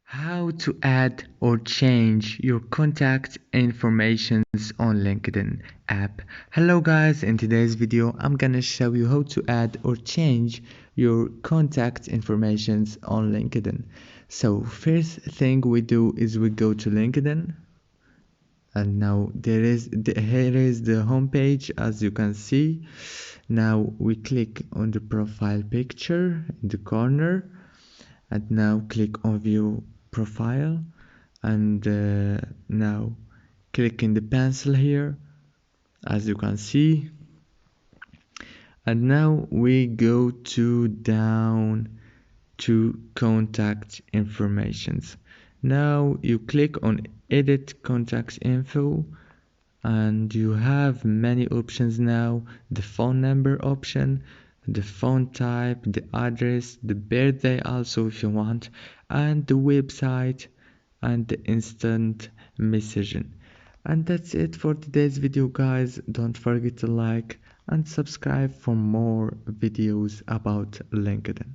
How to add or change your contact information on LinkedIn app. Hello guys, in today's video I'm gonna show you how to add or change your contact information on LinkedIn. So first thing we do is we go to LinkedIn, and now here is the home page. As you can see, now we click on the profile picture in the corner, and now click on view profile, and now click in the pencil here, as you can see, and now we go to down to contact informations. Now you click on edit contact info, and you have many options now: the phone number option, the phone type, the address, the birthday also if you want, and the website, and the instant messaging. And that's it for today's video guys. Don't forget to like and subscribe for more videos about LinkedIn.